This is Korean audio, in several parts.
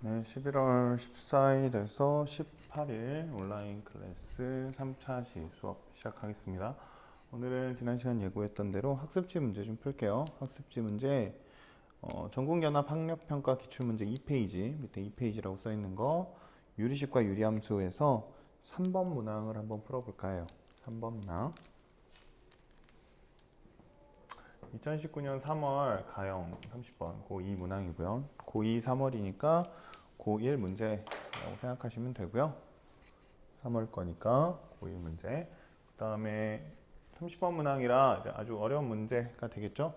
네, 11월 14일에서 18일 온라인 클래스 3차 시 수업 시작하겠습니다. 오늘은 지난 시간 예고했던 대로 학습지 문제 좀 풀게요. 학습지 문제 전국연합 학력평가 기출문제 2페이지 밑에 2페이지라고 써있는 거 유리식과 유리함수에서 3번 문항을 한번 풀어볼까 해요. 3번 문항 2019년 3월 가형 30번 고2 문항이고요. 고2 3월이니까 고1 문제라고 생각하시면 되고요. 3월 거니까 고1 문제. 그 다음에 30번 문항이라 아주 어려운 문제가 되겠죠.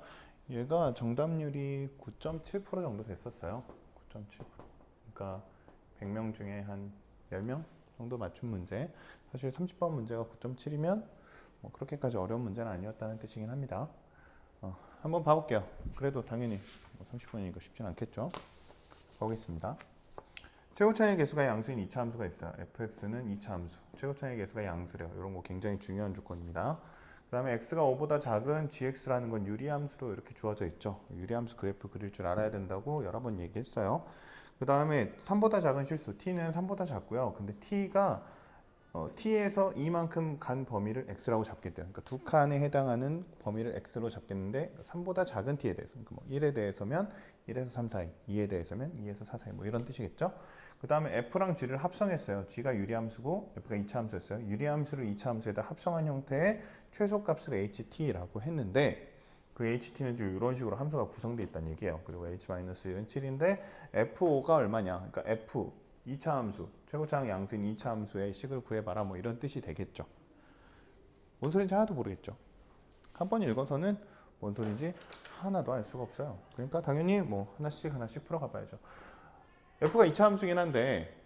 얘가 정답률이 9.7% 정도 됐었어요. 9.7%. 그러니까 100명 중에 한 10명 정도 맞춘 문제. 사실 30번 문제가 9.7이면 뭐 그렇게까지 어려운 문제는 아니었다는 뜻이긴 합니다. 한번 봐볼게요. 그래도 당연히 30분이니까 쉽진 않겠죠. 보겠습니다. 최고차의 개수가 양수인 2차 함수가 있어요. fx는 2차 함수, 최고차의 개수가 양수래요. 이런 거 굉장히 중요한 조건입니다. 그 다음에 x가 5보다 작은 gx라는 건 유리함수로 이렇게 주어져 있죠. 유리함수 그래프 그릴 줄 알아야 된다고 여러 번 얘기했어요. 그 다음에 3보다 작은 실수, t는 3보다 작고요. 근데 t가 t에서 이만큼 간 범위를 x라고 잡겠대요. 그러니까 두 칸에 해당하는 범위를 x로 잡겠는데 3보다 작은 t에 대해서, 그러니까 뭐 1에 대해서면 1에서 3 사이, 2에 대해서면 2에서 4 사이, 뭐 이런 뜻이겠죠. 그 다음에 f랑 g를 합성했어요. g가 유리함수고 f가 2차 함수였어요. 유리함수를 2차 함수에다 합성한 형태의 최소값을 ht라고 했는데 그 ht는 이런 식으로 함수가 구성되어 있다는 얘기예요. 그리고 h-1은 7인데 f5가 얼마냐? 그러니까 f 2차 함수, 최고차항 양수인 2차 함수의 식을 구해봐라, 뭐 이런 뜻이 되겠죠. 뭔 소리인지 하나도 모르겠죠. 한 번 읽어서는 뭔 소리인지 하나도 알 수가 없어요. 그러니까 당연히 뭐 하나씩 풀어가 봐야죠. f가 2차 함수긴 한데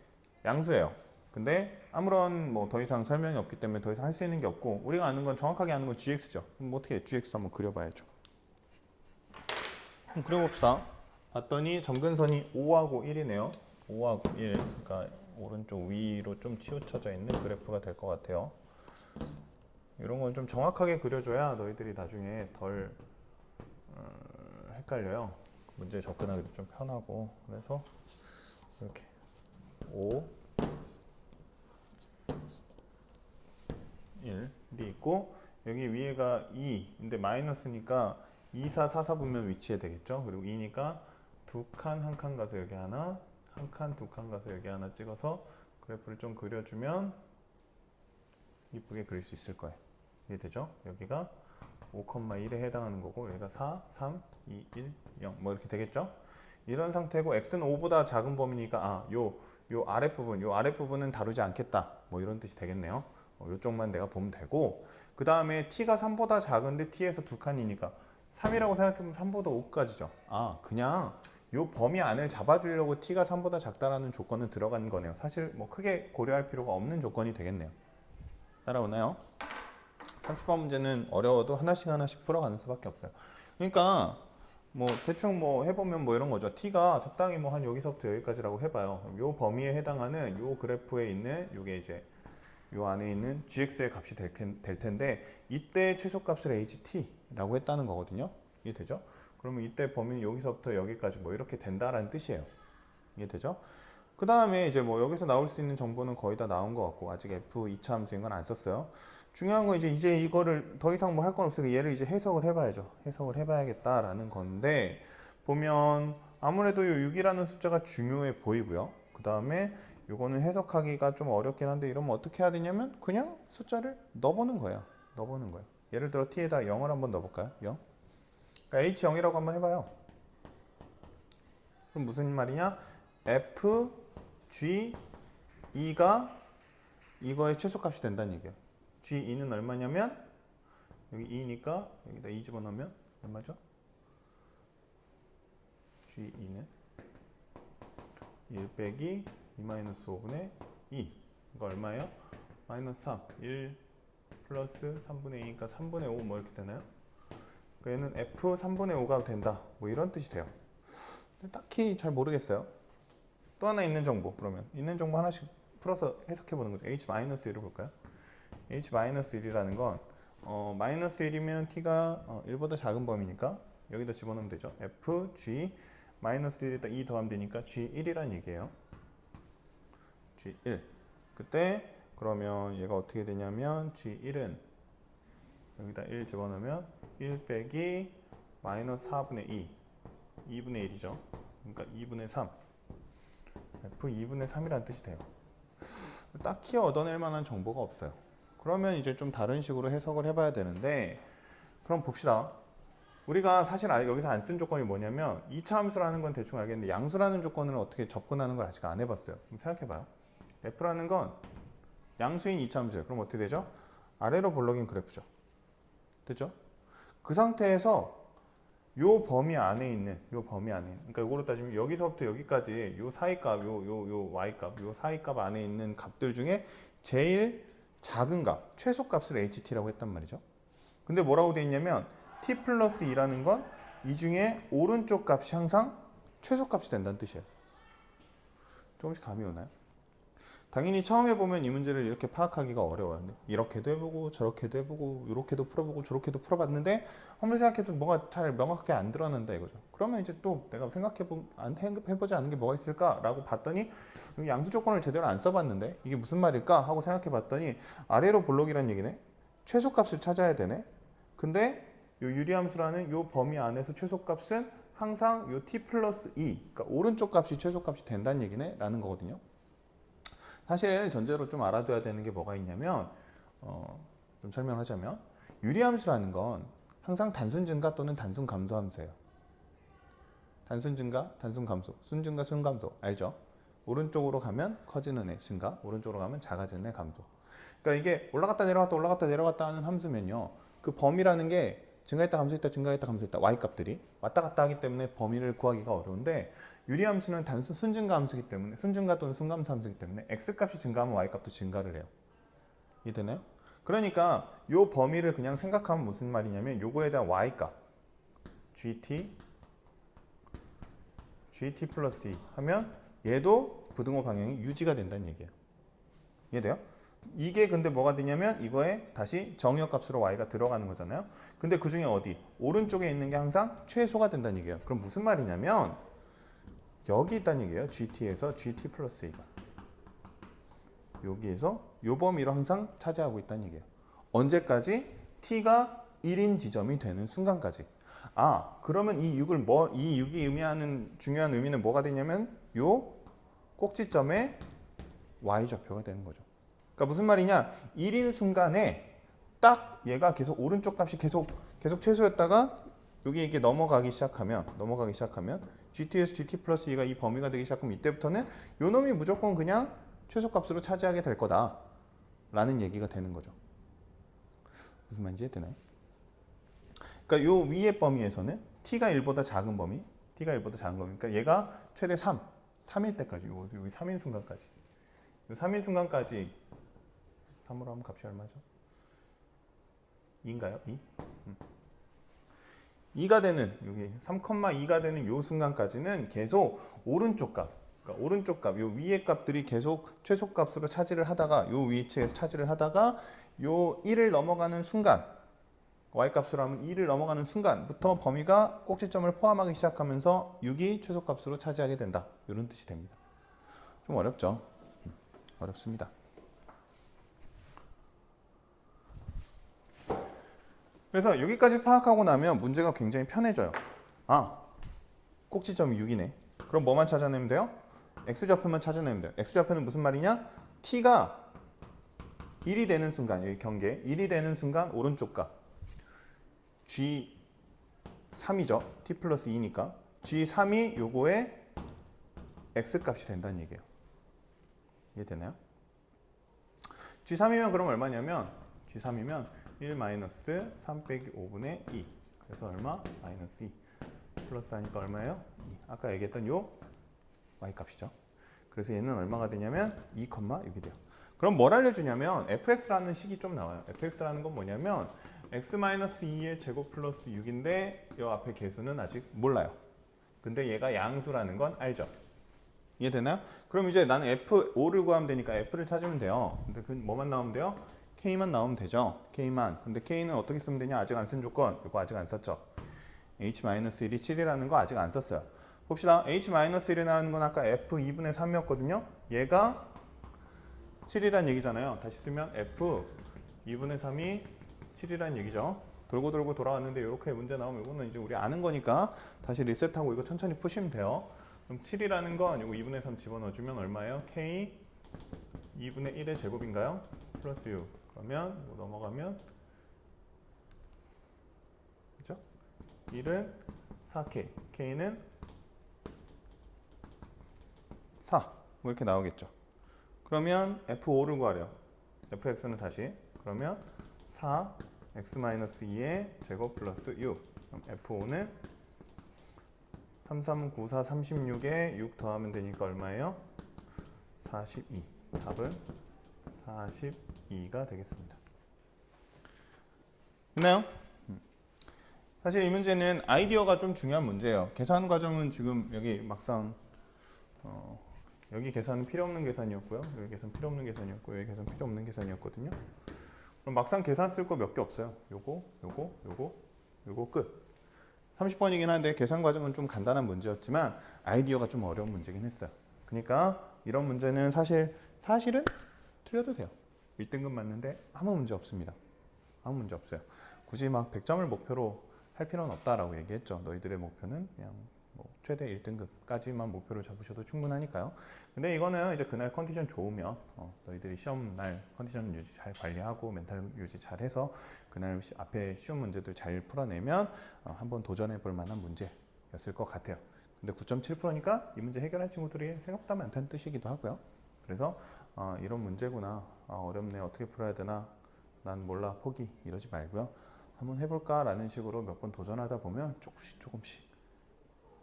양수예요. 근데 아무런 뭐 더 이상 설명이 없기 때문에 더 이상 할 수 있는 게 없고, 우리가 아는 건 정확하게 아는 건 gx죠. 그럼 어떻게 gx 한번 그려봐야죠. 그려봅시다. 봤더니 점근선이 5하고 1이네요. 5하고 1, 그러니까 오른쪽 위로 좀 치우쳐져 있는 그래프가 될 것 같아요. 이런 건 좀 정확하게 그려줘야 너희들이 나중에 덜 헷갈려요. 문제 접근하기도 좀 편하고. 그래서 이렇게 5, 1이 있고, 여기 위에가 2인데 마이너스니까 2, 4, 4, 4 분면 위치에 되겠죠. 그리고 2니까 두 칸, 한 칸 가서 여기 하나, 한 칸, 두 칸 가서 여기 하나 찍어서 그래프를 좀 그려주면 이쁘게 그릴 수 있을 거예요. 이해되죠? 여기가 5,1에 해당하는 거고, 여기가 4, 3, 2, 1, 0 뭐 이렇게 되겠죠? 이런 상태고 x는 5보다 작은 범위니까 요 아랫부분은 다루지 않겠다, 뭐 이런 뜻이 되겠네요. 이쪽만 내가 보면 되고, 그 다음에 t가 3보다 작은데 t에서 두 칸이니까 3이라고 생각해보면 3보다 5까지죠. 그냥 요 범위 안을 잡아주려고 t가 3보다 작다라는 조건은 들어간 거네요. 사실 뭐 크게 고려할 필요가 없는 조건이 되겠네요. 따라오나요? 30번 문제는 어려워도 하나씩 풀어가는 수밖에 없어요. 그러니까 뭐 대충 뭐 해보면 뭐 이런 거죠. t가 적당히 뭐 한 여기서부터 여기까지라고 해봐요. 요 범위에 해당하는 요 그래프에 있는 요게 이제 요 안에 있는 gx의 값이 될 텐데, 이때 최소값을 ht라고 했다는 거거든요. 이해되죠? 그러면 이때 범위는 여기서부터 여기까지 뭐 이렇게 된다라는 뜻이에요. 이해되죠? 그 다음에 이제 뭐 여기서 나올 수 있는 정보는 거의 다 나온 것 같고, 아직 f 2차 함수인 건 안 썼어요. 중요한 건 이제 이거를 더 이상 뭐 할 건 없으니까 얘를 이제 해석을 해봐야죠. 해석을 해봐야겠다라는 건데, 보면 아무래도 이 6이라는 숫자가 중요해 보이고요. 그 다음에 이거는 해석하기가 좀 어렵긴 한데, 이러면 어떻게 해야 되냐면 그냥 숫자를 넣어보는 거예요. 넣어보는 거예요. 예를 들어 t에다 0을 한번 넣어볼까요? 0. 그러니까 h0이라고 한번 해봐요. 그럼 무슨 말이냐? f, g, 2가 이거의 최소값이 된다는 얘기예요. g2는 얼마냐면 여기 2니까 여기다 2 집어넣으면 얼마죠? g2는 1 빼기 2-5분의 2. 이거 얼마예요? 마이너스 3. 1 플러스 3분의 2니까 3분의 5 뭐 이렇게 되나요? 그러니까 얘는 f 3분의 5가 된다, 뭐 이런 뜻이 돼요. 딱히 잘 모르겠어요. 또 하나 있는 정보, 그러면 있는 정보 하나씩 풀어서 해석해 보는 거죠. h-1을 볼까요? h-1이라는 건 마이너스 1이면 t가 1보다 작은 범위니까 여기다 집어넣으면 되죠. f, g, 마이너스 1에다 2 더하면 되니까 G1이란 얘기예요. G1. 그때 그러면 얘가 어떻게 되냐면 G1은 여기다 1 집어넣으면 1 빼기 마이너스 4분의 2 2분의 1이죠. 그러니까 2분의 3 F 2분의 3이라는 뜻이 돼요. 딱히 얻어낼 만한 정보가 없어요. 그러면 이제 좀 다른 식으로 해석을 해봐야 되는데, 그럼 봅시다. 우리가 사실 여기서 안 쓴 조건이 뭐냐면 2차 함수라는 건 대충 알겠는데 양수라는 조건을 어떻게 접근하는 걸 아직 안 해봤어요. 그럼 생각해봐요. F라는 건 양수인 2차 함수예요. 그럼 어떻게 되죠? 아래로 볼록인 그래프죠. 됐죠? 그 상태에서 요 범위 안에 있는 그러니까 이거로 따지면 여기서부터 여기까지 요 사이값 요 y값 요 사이값 안에 있는 값들 중에 제일 작은 값 최소값을 ht라고 했단 말이죠. 근데 뭐라고 돼 있냐면 t 플러스 2라는 건 이 중에 오른쪽 값이 항상 최소값이 된다는 뜻이에요. 조금씩 감이 오나요? 당연히 처음에 보면 이 문제를 이렇게 파악하기가 어려워요. 이렇게도 해보고 저렇게도 해보고 이렇게도 풀어보고 저렇게도 풀어봤는데 아무리 생각해도 뭐가 잘 명확하게 안 드러난다 이거죠. 그러면 이제 또 내가 해보지 않은 게 뭐가 있을까라고 봤더니 양수 조건을 제대로 안 써봤는데 이게 무슨 말일까 하고 생각해봤더니 아래로 볼록이란 얘기네. 최소값을 찾아야 되네. 근데 요 유리함수라는 요 범위 안에서 최소값은 항상 요 t 플러스 2 그러니까 오른쪽 값이 최소값이 된다는 얘기네 라는 거거든요. 사실 전제로 좀 알아둬야 되는 게 뭐가 있냐면 좀 설명하자면 유리함수라는 건 항상 단순 증가 또는 단순 감소 함수예요. 단순 증가, 단순 감소, 순 증가, 순 감소 알죠? 오른쪽으로 가면 커지는 애 증가, 오른쪽으로 가면 작아지는 애 감소. 그러니까 이게 올라갔다 내려갔다 하는 함수면요. 그 범위라는 게 증가했다 감소했다 증가했다 감소했다 y값들이 왔다 갔다 하기 때문에 범위를 구하기가 어려운데 유리함수는 단순 순증가 함수이기 때문에 순증가 또는 순감소 함수이기 때문에 x값이 증가하면 y값도 증가를 해요. 이해되나요? 그러니까 요 범위를 그냥 생각하면 무슨 말이냐면 요거에 대한 y값 gt 플러스 d 하면 얘도 부등호 방향이 유지가 된다는 얘기예요. 이해돼요? 이게 근데 뭐가 되냐면 이거에 다시 정의역값으로 y가 들어가는 거잖아요. 근데 그 중에 어디? 오른쪽에 있는 게 항상 최소가 된다는 얘기예요. 그럼 무슨 말이냐면 여기 있다는 얘기예요. gt에서 gt 플러스 a가 여기에서 요 범위로 항상 차지하고 있다는 얘기예요. 언제까지? t가 1인 지점이 되는 순간까지. 아, 그러면 이 6이 의미하는 중요한 의미는 뭐가 되냐면 요 꼭지점에 y좌표가 되는 거죠. 그러니까 무슨 말이냐? 1인 순간에 딱 얘가 계속 오른쪽 값이 계속 최소였다가 여기 이게 넘어가기 시작하면 GT에서 GT 플러스 2가 이 범위가 되기 시작하면 이때부터는 요 놈이 무조건 그냥 최소값으로 차지하게 될 거다 라는 얘기가 되는 거죠. 무슨 말인지 이해되나요? 그러니까 요 위의 범위에서는 t가 1보다 작은 범위 그러니까 얘가 최대 3일 때까지 여기 3인 순간까지 요 3인 순간까지 3으로 하면 값이 얼마죠? 2인가요? 2? 2가 되는 여기 3,2가 되는 요 순간까지는 계속 오른쪽 값, 그러니까 오른쪽 값, 요 위의 값들이 계속 최소값으로 차지를 하다가 요 위치에서 차지를 하다가 요 1을 넘어가는 순간, y값으로 하면 2를 넘어가는 순간부터 범위가 꼭지점을 포함하기 시작하면서 6이 최소값으로 차지하게 된다. 이런 뜻이 됩니다. 좀 어렵죠? 어렵습니다. 그래서 여기까지 파악하고 나면 문제가 굉장히 편해져요. 아, 꼭지점이 6이네. 그럼 뭐만 찾아내면 돼요? x좌표만 찾아내면 돼요. x좌표는 무슨 말이냐? t가 1이 되는 순간, 여기 경계 1이 되는 순간 오른쪽 값 G3이죠. t 플러스 2니까 G3이 요거의 x값이 된다는 얘기예요. 이해되나요? G3이면 그럼 얼마냐면 G3이면 1 마이너스 3 빼기 5분의 2 그래서 얼마? 마이너스 2 플러스 하니까 얼마예요? 2. 아까 얘기했던 요 y값이죠. 그래서 얘는 얼마가 되냐면 2,6이 돼요. 그럼 뭘 알려주냐면 fx라는 식이 좀 나와요. fx라는 건 뭐냐면 x-2의 제곱 플러스 6인데 이 앞에 개수는 아직 몰라요. 근데 얘가 양수라는 건 알죠. 이해되나요? 그럼 이제 나는 f5를 구하면 되니까 f를 찾으면 돼요. 근데 그 뭐만 나오면 돼요? k만 나오면 되죠. k만. 근데 k는 어떻게 쓰면 되냐? 아직 안 쓴 조건. 이거 아직 안 썼죠. h-1이 7이라는 거 아직 안 썼어요. 봅시다. h-1이라는 건 아까 f 2분의 3이었거든요. 얘가 7이란 얘기잖아요. 다시 쓰면 f 2분의 3이 7이란 얘기죠. 돌고 돌고 돌아왔는데 이렇게 문제 나오면 이거는 이제 우리 아는 거니까 다시 리셋하고 이거 천천히 푸시면 돼요. 그럼 7이라는 건 이거 2분의 3 집어넣어주면 얼마예요? k 2분의 1의 제곱인가요? 플러스 6. 그러면 이거 넘어가면 그죠? 1은 4k, k는 4. 뭐 이렇게 나오겠죠. 그러면 f5를 구하래요. fx는 다시 그러면 4 x-2의 제곱 플러스 6. 그럼 f5는 3, 3, 9, 4, 36에 6 더하면 되니까 얼마예요? 42. 답은 42가 되겠습니다. 됐나요? 사실 이 문제는 아이디어가 좀 중요한 문제예요. 계산 과정은 지금 여기 막상 여기 계산은 필요 없는 계산이었고요. 여기 계산 필요 없는 계산이었고 여기 계산 필요 없는 계산이었거든요. 그럼 막상 계산 쓸 거 몇 개 없어요. 요거 끝. 30번이긴 한데 계산 과정은 좀 간단한 문제였지만 아이디어가 좀 어려운 문제긴 했어요. 그러니까 이런 문제는 사실은 틀려도 돼요. 1등급 맞는데 아무 문제 없습니다. 아무 문제 없어요. 굳이 막 100점을 목표로 할 필요는 없다라고 얘기했죠. 너희들의 목표는 그냥 뭐 최대 1등급까지만 목표를 잡으셔도 충분하니까요. 근데 이거는 이제 그날 컨디션 좋으면 너희들이 시험 날 컨디션 유지 잘 관리하고 멘탈 유지 잘 해서 그날 앞에 쉬운 문제들 잘 풀어내면 한번 도전해 볼 만한 문제였을 것 같아요. 근데 9.7%니까 이 문제 해결할 친구들이 생각보다 많다는 뜻이기도 하고요. 그래서 이런 문제구나, 어렵네, 어떻게 풀어야 되나, 난 몰라, 포기 이러지 말고요. 한번 해볼까 라는 식으로 몇 번 도전하다 보면 조금씩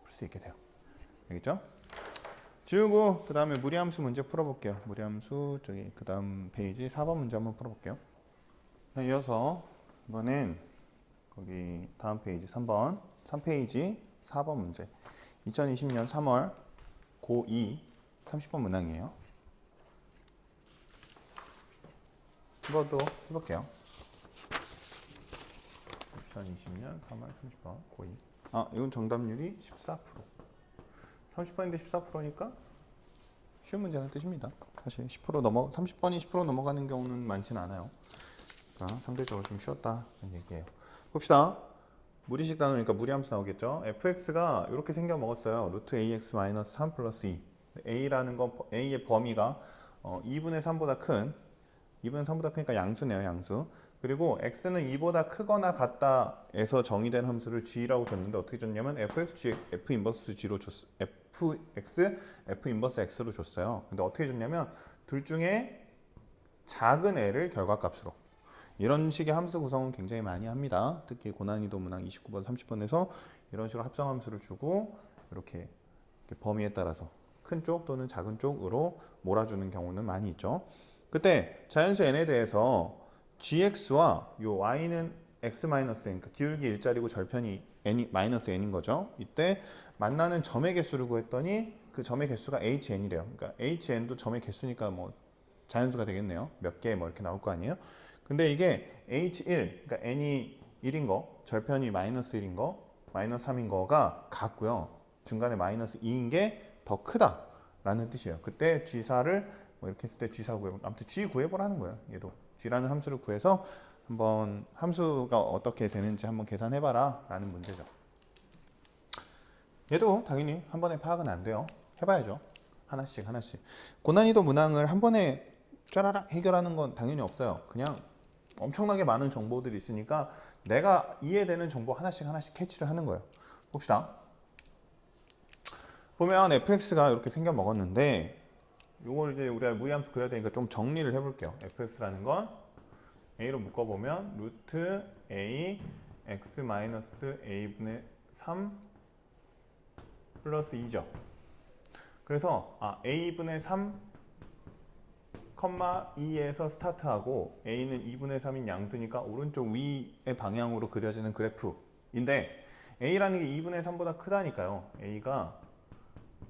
풀 수 있게 돼요. 알겠죠? 지우고 그 다음에 무리함수 문제 풀어볼게요. 무리함수 저기 그 다음 페이지 4번 문제 한번 풀어볼게요. 이어서 이번엔 거기 다음 페이지 3번 3페이지 4번 문제 2020년 3월 고2 30번 문항이에요. 이것도 해볼게요. 2020년 3월 30번 고2. 이건 정답률이 14%. 30번인데 14%니까 쉬운 문제라는 뜻입니다. 사실 30번이 10% 넘어가는 경우는 많지는 않아요. 그러니까 상대적으로 좀 쉬웠다는 얘기예요. 봅시다. 무리식 단어니까 무리함수 나오겠죠. fx가 이렇게 생겨 먹었어요. 루트 ax 마이너스 3 플러스 2. a라는 건 a의 범위가 2분의 3보다 큰 2분의 3보다 크니까 양수네요. 양수. 그리고 x는 2보다 크거나 같다에서 정의된 함수를 g라고 줬는데 어떻게 줬냐면 fx, f 인버스 g로 줬어요. fx, f 인버스 x로 줬어요. 근데 어떻게 줬냐면 둘 중에 작은 애를 결과값으로. 이런 식의 함수 구성은 굉장히 많이 합니다. 특히 고난이도 문항 29번, 30번에서 이런 식으로 합성함수를 주고 이렇게 범위에 따라서 큰 쪽 또는 작은 쪽으로 몰아주는 경우는 많이 있죠. 그때 자연수 n에 대해서 gx와 요 y는 x-n, 그러니까 기울기 일자리고 절편이 n이 마이너스 n인 거죠. 이때 만나는 점의 개수를 구했더니 그 점의 개수가 hn이래요. 그러니까 hn도 점의 개수니까 뭐 자연수가 되겠네요. 몇 개 뭐 이렇게 나올 거 아니에요. 근데 이게 h1, 그러니까 n이 1인 거, 절편이 마이너스 1인 거, 마이너스 3인 거가 같고요. 중간에 마이너스 2인 게 더 크다라는 뜻이에요. 그때 g사를 뭐 이렇게 했을 때 g사 구해보, 아무튼 g 구해보라는 거예요. 얘도 g라는 함수를 구해서 한번 함수가 어떻게 되는지 한번 계산해봐라 라는 문제죠. 얘도 당연히 한 번에 파악은 안 돼요. 해봐야죠. 하나씩. 고난이도 문항을 한 번에 쫘라락 해결하는 건 당연히 없어요. 그냥 엄청나게 많은 정보들이 있으니까 내가 이해되는 정보 하나씩 캐치를 하는 거예요. 봅시다. 보면 fx가 이렇게 생겨 먹었는데 이걸 이제 우리가 무리함수 그려야 되니까 좀 정리를 해볼게요. fx라는 건 a로 묶어보면 루트 a x 마이너스 a분의 3 플러스 2죠. 그래서 a분의 3 2에서 스타트하고 a는 2분의 3인 양수니까 오른쪽 위의 방향으로 그려지는 그래프인데 a라는 게 2분의 3보다 크다니까요. a가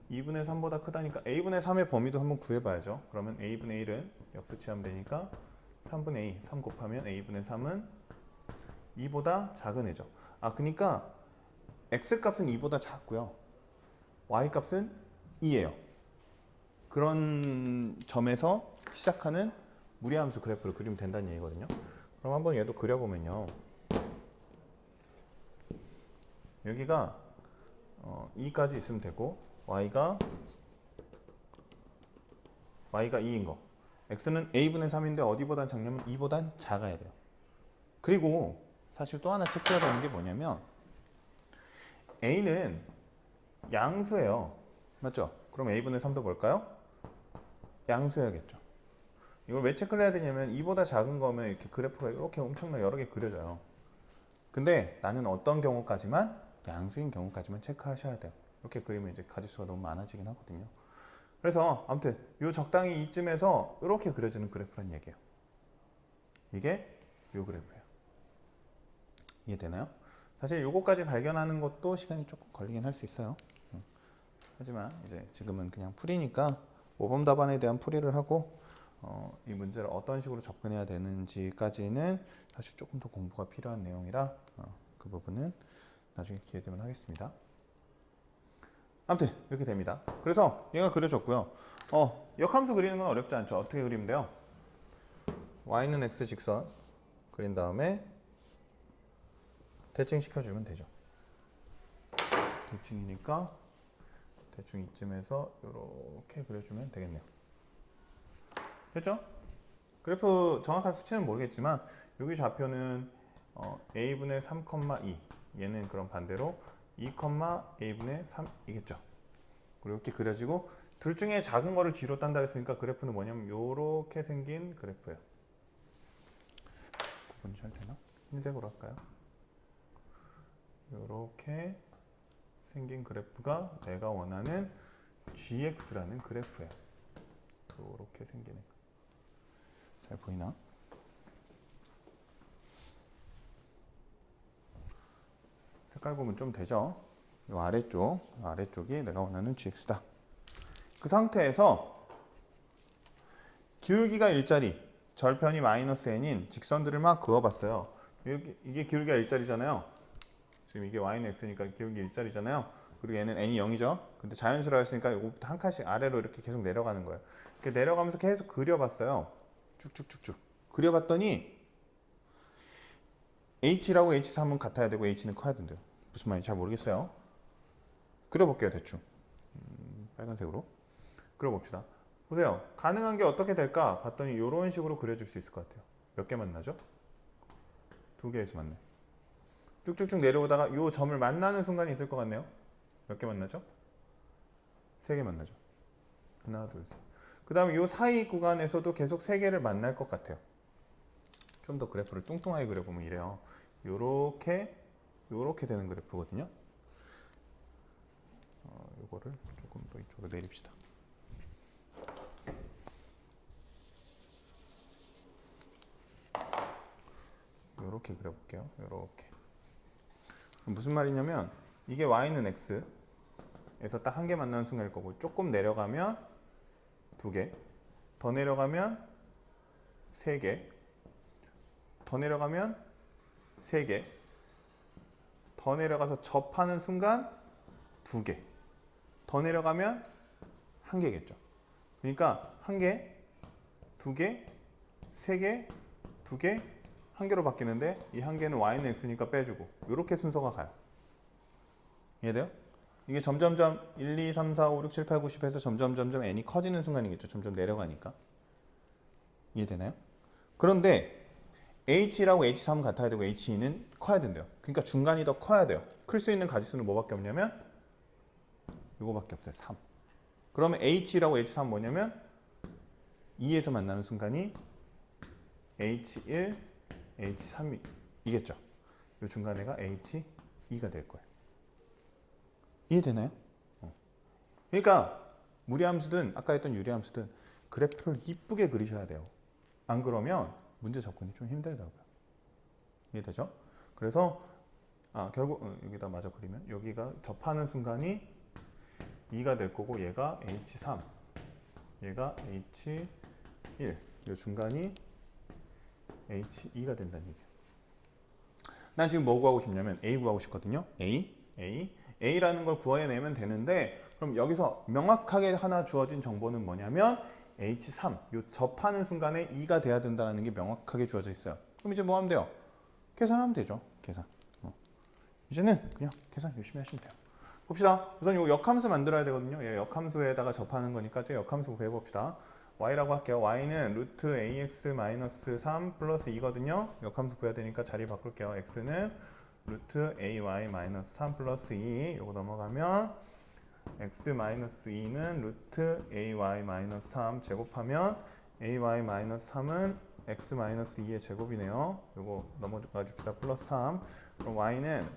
2분의 3보다 크다니까 a분의 3의 범위도 한번 구해봐야죠. 그러면 a분의 1은 역수치하면 되니까 3분의 2, 3 곱하면 a분의 3은 2보다 작은 애죠. 그러니까 x값은 2보다 작고요. y값은 2예요. 그런 점에서 시작하는 무리함수 그래프를 그리면 된다는 얘기거든요. 그럼 한번 얘도 그려보면요. 여기가 2까지 있으면 되고 y가 2인 거. x는 a분의 3인데 어디보단 작냐면 2보단 작아야 돼요. 그리고 사실 또 하나 체크해야 되는 게 뭐냐면 a는 양수예요. 맞죠? 그럼 a분의 3도 뭘까요? 양수해야겠죠. 이걸 왜 체크를 해야 되냐면 2보다 작은 거면 이렇게 그래프가 이렇게 엄청나게 여러 개 그려져요. 근데 나는 어떤 경우까지만 양수인 경우까지만 체크하셔야 돼요. 이렇게 그리면 이제 가지수가 너무 많아지긴 하거든요. 그래서 아무튼 요 적당히 이쯤에서 이렇게 그려지는 그래프란 얘기예요. 이게 요 그래프예요. 이해되나요? 사실 요거까지 발견하는 것도 시간이 조금 걸리긴 할 수 있어요. 하지만 이제 지금은 그냥 풀이니까 모범 답안에 대한 풀이를 하고 이 문제를 어떤 식으로 접근해야 되는지까지는 사실 조금 더 공부가 필요한 내용이라 그 부분은 나중에 기회 되면 하겠습니다. 아무튼 이렇게 됩니다. 그래서 얘가 그려졌고요. 역함수 그리는 건 어렵지 않죠. 어떻게 그리면 돼요? y는 x 직선 그린 다음에 대칭 시켜주면 되죠. 대칭이니까 대충 이쯤에서 이렇게 그려주면 되겠네요. 됐죠? 그래프 정확한 수치는 모르겠지만 여기 좌표는 a분의 3,2 얘는 그럼 반대로 2,a분의 3이겠죠. 그리고 이렇게 그려지고 둘 중에 작은 거를 뒤로 딴다 했으니까 그래프는 뭐냐면 이렇게 생긴 그래프예요. 구분이 잘 되나? 흰색으로 할까요? 이렇게 생긴 그래프가 내가 원하는 gx라는 그래프예요. 이렇게 생기는 거. 잘 보이나? 색깔 보면 좀 되죠? 이 아래쪽이 내가 원하는 gx다. 그 상태에서 기울기가 일자리, 절편이 마이너스 n인 직선들을 막 그어봤어요. 이게 기울기가 일자리잖아요. 지금 이게 y는 x니까 기울기 일자리잖아요. 그리고 얘는 n이 0이죠. 근데 자연수라 했으니까 이거부터 한 칸씩 아래로 이렇게 계속 내려가는 거예요. 이렇게 내려가면서 계속 그려봤어요. 쭉쭉쭉쭉. 그려봤더니 h라고 h3은 같아야 되고 h는 커야 된대요. 무슨 말인지 잘 모르겠어요. 그려볼게요, 대충. 빨간색으로. 그려봅시다. 보세요. 가능한 게 어떻게 될까 봤더니 이런 식으로 그려줄 수 있을 것 같아요. 몇 개 만나죠? 2개에서 만나요. 쭉쭉쭉 내려오다가 이 점을 만나는 순간이 있을 것 같네요. 몇 개 만나죠? 3개 만나죠. 하나, 둘, 셋. 그 다음에 이 사이 구간에서도 계속 3개를 만날 것 같아요. 좀 더 그래프를 뚱뚱하게 그려보면 이래요. 요렇게 되는 그래프거든요. 요거를 조금 더 이쪽으로 내립시다. 요렇게 그려볼게요. 요렇게. 무슨 말이냐면 이게 y는 x에서 딱 한 개 만나는 순간일 거고 조금 내려가면 2개, 더 내려가면 3개, 더 내려가면 3개, 더 내려가서 접하는 순간 2개, 더 내려가면 1개겠죠. 그러니까 1개, 2개, 3개, 2개, 1개로 바뀌는데 이 1개는 y는 x니까 빼주고 이렇게 순서가 가요. 이해돼요? 이게 점점점 1, 2, 3, 4, 5, 6, 7, 8, 9, 10 해서 점점 n이 커지는 순간이겠죠. 점점 내려가니까. 이해되나요? 그런데 h라고 h3은 같아야 되고 h2는 커야 된대요. 그러니까 중간이 더 커야 돼요. 클 수 있는 가지수는 뭐밖에 없냐면 이거밖에 없어요. 3. 그러면 h라고 h3은 뭐냐면 2에서 만나는 순간이 h1, h3이겠죠. 이 중간에가 h2가 될 거예요. 이해되나요? 그러니까 무리함수든 아까 했던 유리함수든 그래프를 이쁘게 그리셔야 돼요. 안 그러면 문제 접근이 좀 힘들다고요. 이해되죠? 그래서 결국 여기다 마저 그리면 여기가 접하는 순간이 2가 될 거고 얘가 h3, 얘가 h1, 이 중간이 h2가 된다는 얘기예요. 난 지금 뭐 구하고 싶냐면 a 구하고 싶거든요. a A라는 걸 구해내면 되는데 그럼 여기서 명확하게 하나 주어진 정보는 뭐냐면 H3, 요 접하는 순간에 2가 돼야 된다는 게 명확하게 주어져 있어요. 그럼 이제 뭐 하면 돼요? 계산하면 되죠. 계산. 이제는 그냥 계산 열심히 하시면 돼요. 봅시다. 우선 요 역함수 만들어야 되거든요. 예, 역함수에다가 접하는 거니까 제 역함수 구해봅시다. y라고 할게요. y는 루트 ax-3 플러스 2거든요. 역함수 구해야 되니까 자리 바꿀게요. x는 루트 ay-3 플러스 2. 요거 넘어가면 x-2는 루트 ay-3 제곱하면 ay-3은 x-2의 제곱이네요. 요거 넘어가 줍시다. 플러스 3. 그럼 y는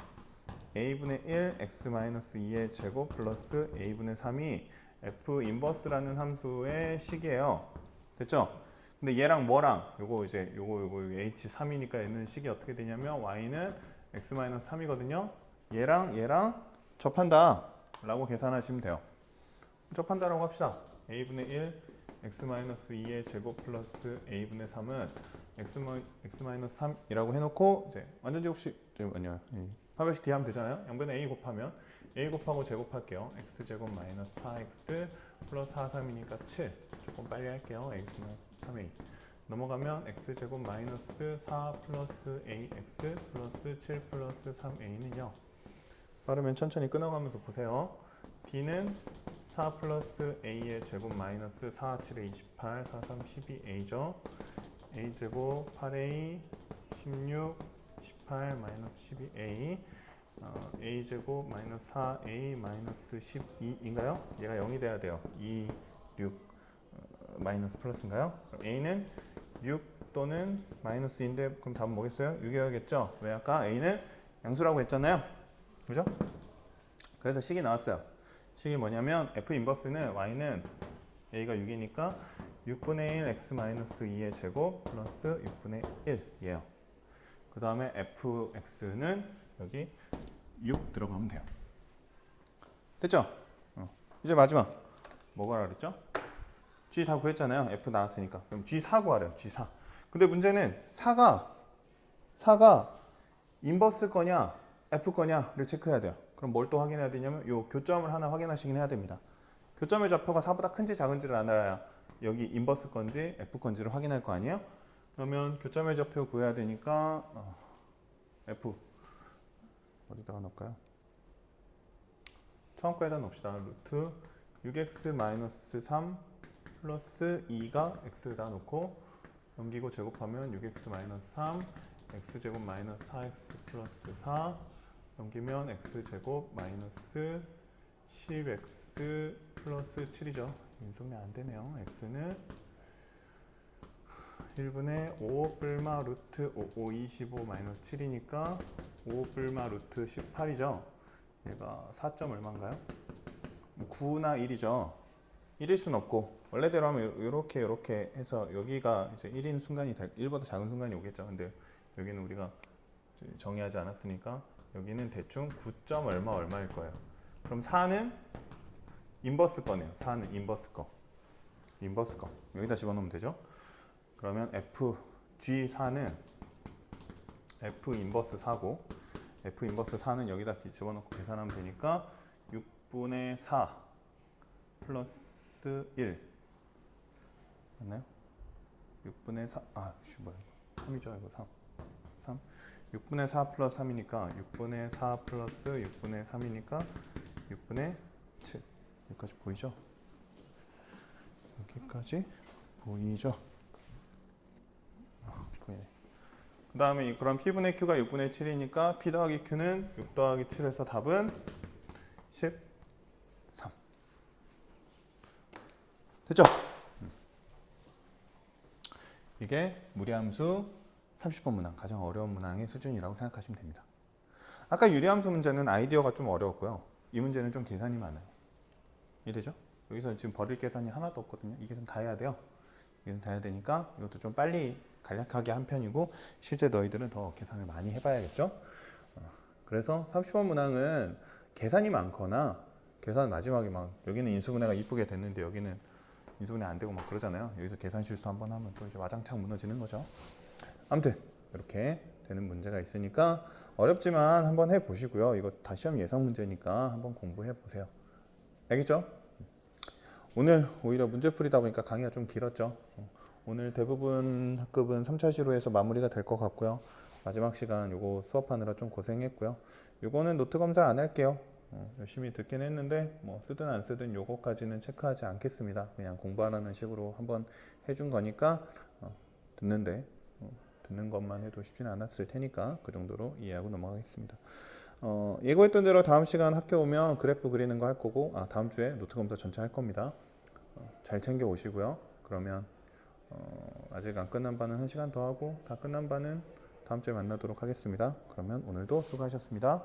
a분의 1 x-2의 제곱 플러스 a분의 3이 f 인버스라는 함수의 식이에요. 됐죠? 근데 얘랑 뭐랑 요거 이제 요거 h3이니까 얘는 식이 어떻게 되냐면 y는 x-3이거든요. 얘랑 접한다 라고 계산하시면 돼요. 접한다라고 합시다. a분의 1 x-2의 제곱 플러스 a분의 3은 x-3이라고 해놓고 이제 완전 제곱식 아니야. 파별식 D 하면 되잖아요. 양변에 a 곱하면 a 곱하고 제곱할게요. x제곱 마이너스 4x 플러스 4, 3이니까 7. 조금 빨리 할게요. x 마이너스 3a. 넘어가면 x제곱 마이너스 4 플러스 ax 플러스 7 플러스 3a는 0. 빠르면 천천히 끊어가면서 보세요. d는 4 플러스 a의 제곱 마이너스 4, 7에 28, 4, 3, 12a죠. a제곱 8a, 16, 18 마이너스 12a a제곱 마이너스 4a 마이너스 12인가요? 얘가 0이 돼야 돼요. 2, 6 마이너스 플러스인가요? 그럼 a는 6 또는 마이너스인데 그럼 답은 뭐겠어요? 6이어야겠죠? 왜 아까 a는 양수라고 했잖아요. 그죠? 그래서 식이 나왔어요. 식이 뭐냐면 f 인버스는 y는 a가 6이니까 6분의 1 x-2의 제곱 플러스 6분의 1이에요. 그 다음에 fx는 여기 6 들어가면 돼요. 됐죠? 이제 마지막 뭐 구하라 그랬죠? g 다 구했잖아요. f 나왔으니까. 그럼 g4 구하래요. g4. 근데 문제는 4가 인버스 거냐 f 거냐를 체크해야 돼요. 그럼 뭘 또 확인해야 되냐면 요 교점을 하나 확인하시긴 해야 됩니다. 교점의 좌표가 4보다 큰지 작은지를 알아야 여기 인버스 건지 f 건지를 확인할 거 아니에요? 그러면 교점의 좌표 구해야 되니까 f 어디다가 넣을까요? 처음 거에다 넣읍시다. 루트 6x-3 플러스 2가 x에다 놓고 넘기고 제곱하면 6x-3 x제곱 마이너스 4x 플러스 4 넘기면 x제곱 마이너스 10x 플러스 7이죠. 인수분해 안 되네요. x는 1분의 5 뿔마 루트 5, 25 마이너스 7이니까 5 뿔마 루트 18이죠. 얘가 4점 얼마인가요? 9나 1이죠. 1일 순 없고 원래대로 하면 이렇게 해서 여기가 이제 1인 순간이 1보다 작은 순간이 오겠죠. 근데 여기는 우리가 정의하지 않았으니까 여기는 대충 9점 얼마일 거예요. 그럼 4는 인버스 거네요. 4는 인버스 거. 여기다 집어넣으면 되죠. 그러면 G4는 F 인버스 4고 F 인버스 4는 여기다 집어넣고 계산하면 되니까 6분의 4 플러스 1 맞나요? 6분의 4 뭐야 3이죠 이거 3 6분의 4 플러스 3이니까 6분의 4 플러스 6분의 3이니까 6분의 7 여기까지 보이죠? 여기까지 보이죠? 보이네. 그 다음에 그럼 P분의 Q가 6분의 7이니까 P 더하기 Q는 6 더하기 7에서 답은 13 됐죠? 이게 무리함수 30번 문항, 가장 어려운 문항의 수준이라고 생각하시면 됩니다. 아까 유리함수 문제는 아이디어가 좀 어려웠고요. 이 문제는 좀 계산이 많아요. 이해되죠? 여기서 지금 버릴 계산이 하나도 없거든요. 이 계산 다 해야 돼요. 이 계산 다 해야 되니까 이것도 좀 빨리 간략하게 한 편이고 실제 너희들은 더 계산을 많이 해봐야겠죠? 그래서 30번 문항은 계산이 많거나 계산 마지막에 막 여기는 인수분해가 이쁘게 됐는데 여기는 인수분해 안 되고 막 그러잖아요. 여기서 계산 실수 한번 하면 또 이제 와장창 무너지는 거죠. 아무튼 이렇게 되는 문제가 있으니까 어렵지만 한번 해보시고요. 이거 다 시험 예상 문제니까 한번 공부해 보세요. 알겠죠? 오늘 오히려 문제풀이다 보니까 강의가 좀 길었죠. 오늘 대부분 학급은 3차 시로에서 마무리가 될 것 같고요. 마지막 시간 요거 수업하느라 좀 고생했고요. 요거는 노트 검사 안 할게요. 열심히 듣긴 했는데 뭐 쓰든 안 쓰든 요거까지는 체크하지 않겠습니다. 그냥 공부하라는 식으로 한번 해준 거니까 듣는데 듣는 것만 해도 쉽지는 않았을 테니까 그 정도로 이해하고 넘어가겠습니다. 예고했던 대로 다음 시간 학교 오면 그래프 그리는 거 할 거고 다음 주에 노트 검사 전체 할 겁니다. 잘 챙겨 오시고요. 그러면 아직 안 끝난 바는 1시간 더 하고 다 끝난 바는 다음 주에 만나도록 하겠습니다. 그러면 오늘도 수고하셨습니다.